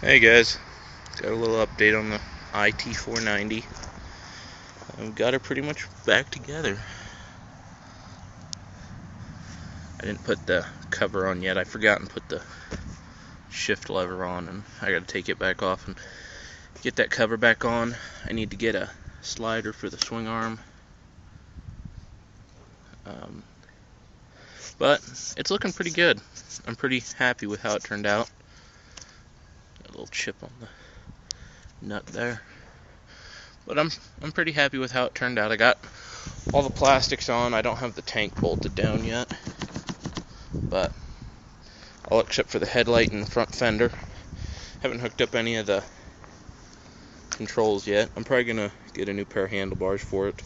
Hey guys, got a little update on the IT490. I've got her pretty much back together. I didn't put the cover on yet. I forgot and put the shift lever on, and I gotta take it back off and get that cover back on. I need to get a slider for the swing arm. But it's looking pretty good. I'm pretty happy with how it turned out. Got a little chip on the nut there. But I'm pretty happy with how it turned out. I got all the plastics on. I don't have the tank bolted down yet, but all except for the headlight and the front fender. Haven't hooked up any of the controls yet. I'm probably gonna get a new pair of handlebars for it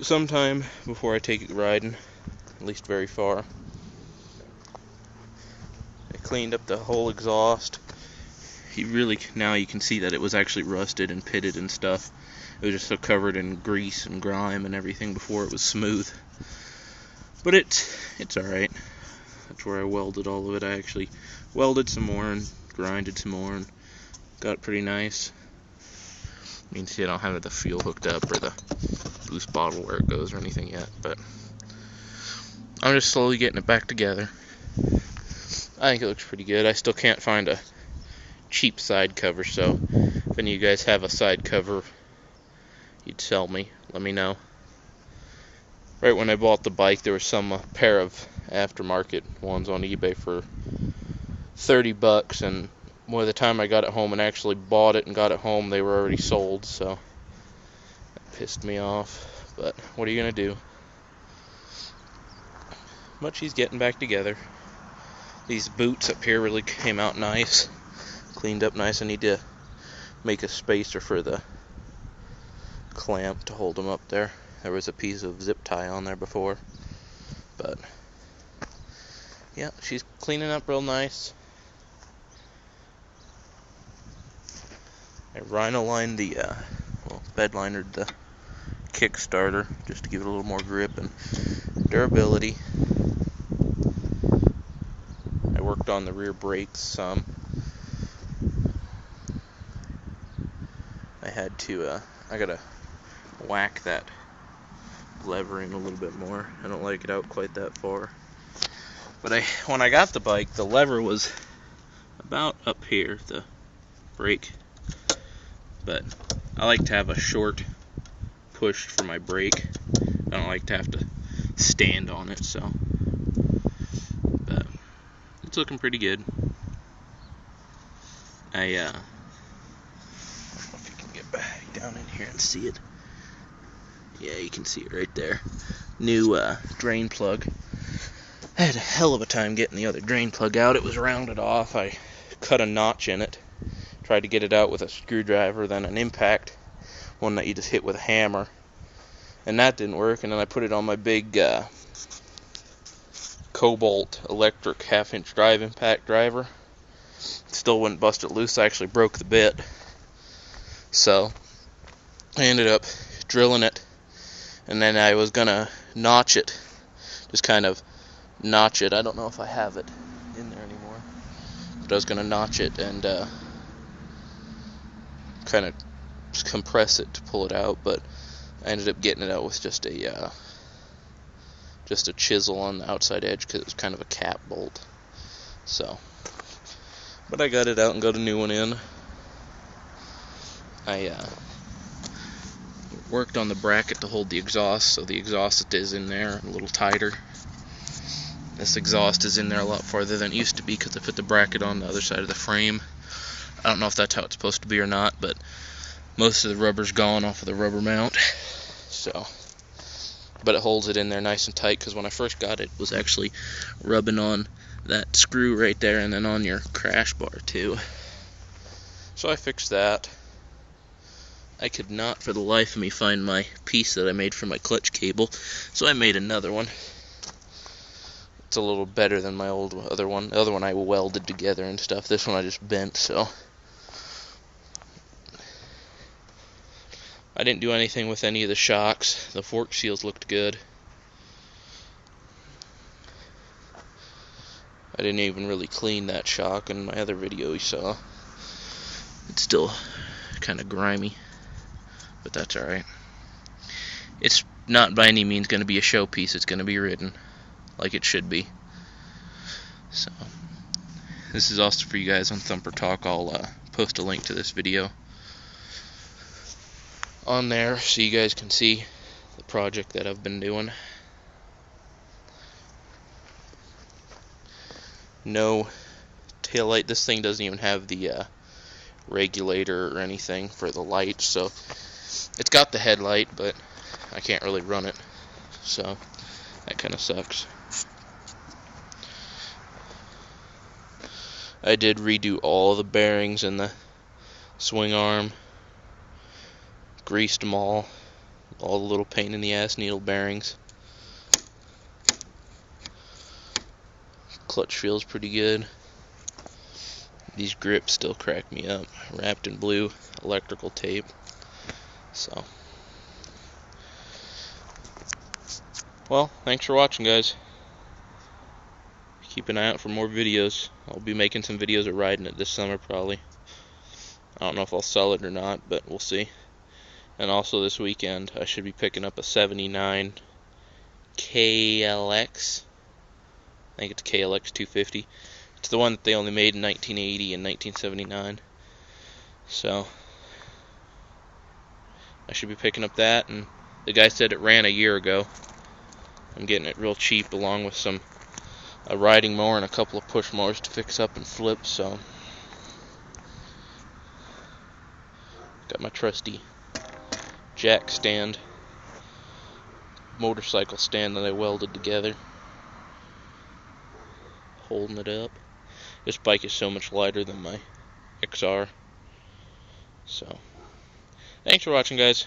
sometime before I take it riding, at least very far. I cleaned up the whole exhaust. Now you can see that it was actually rusted and pitted and stuff. It was just so covered in grease and grime and everything before it was smooth. But it's alright. That's where I welded all of it. I actually welded some more and grinded some more and got it pretty nice. You can see I don't have the fuel hooked up or the boost bottle where it goes or anything yet, but I'm just slowly getting it back together. I think it looks pretty good. I still can't find a cheap side cover, so if any of you guys have a side cover you'd sell me, let me know. Right when I bought the bike, there was some pair of aftermarket ones on eBay for $30, and by the time I got it home and actually bought it and got it home, they were already sold, so that pissed me off. But what are you gonna do? But she's getting back together. These boots up here really came out nice, cleaned up nice. I need to make a spacer for the clamp to hold them up there. There was a piece of zip tie on there before, but yeah, she's cleaning up real nice. I rhino-lined the, bed linered the Kickstarter just to give it a little more grip and durability. I worked on the rear brakes some. I gotta whack that levering a little bit more. I don't like it out quite that far. But when I got the bike, the lever was about up here, the brake. But I like to have a short push for my brake. I don't like to have to stand on it, so. But it's looking pretty good. I don't know if you can get back down in here and see it. Yeah, you can see it right there. New drain plug. I had a hell of a time getting the other drain plug out. It was rounded off. I cut a notch in it. Tried to get it out with a screwdriver, then an impact, one that you just hit with a hammer. And that didn't work. And then I put it on my big Cobalt electric 1/2-inch drive impact driver. Still wouldn't bust it loose. I actually broke the bit. So I ended up drilling it, and then I was gonna notch it, just kind of notch it. I don't know if I have it in there anymore, but I was gonna notch it and kind of compress it to pull it out, but I ended up getting it out with just a chisel on the outside edge because it was kind of a cap bolt. So, but I got it out and got a new one in. I worked on the bracket to hold the exhaust, so the exhaust is in there a little tighter. This exhaust is in there a lot farther than it used to be because I put the bracket on the other side of the frame. I don't know if that's how it's supposed to be or not, but most of the rubber's gone off of the rubber mount. So, but it holds it in there nice and tight, because when I first got it, it was actually rubbing on that screw right there and then on your crash bar too. So I fixed that. I could not for the life of me find my piece that I made for my clutch cable, so I made another one. It's a little better than my other one. The other one I welded together and stuff. This one I just bent, so. I didn't do anything with any of the shocks. The fork seals looked good. I didn't even really clean that shock in my other video you saw. It's still kind of grimy, but that's alright. It's not by any means going to be a showpiece. It's going to be ridden like it should be. So, this is also for you guys on Thumper Talk. I'll post a link to this video on there so you guys can see the project that I've been doing. No taillight. This thing doesn't even have the regulator or anything for the light, so it's got the headlight, but I can't really run it, so that kind of sucks. I did redo all the bearings in the swing arm, greased them all the little pain in the ass needle bearings. Clutch feels pretty good. These grips still crack me up, wrapped in blue electrical tape. So, well, thanks for watching, guys. Keep an eye out for more videos. I'll be making some videos of riding it this summer, probably. I don't know if I'll sell it or not, but we'll see. And also this weekend, I should be picking up a 79 KLX. I think it's KLX 250. It's the one that they only made in 1980 and 1979. So, I should be picking up that, and the guy said it ran a year ago. I'm getting it real cheap along with a riding mower and a couple of push mowers to fix up and flip, so got my trusty jack stand, motorcycle stand that I welded together, holding it up. This bike is so much lighter than my XR. So, thanks for watching, guys.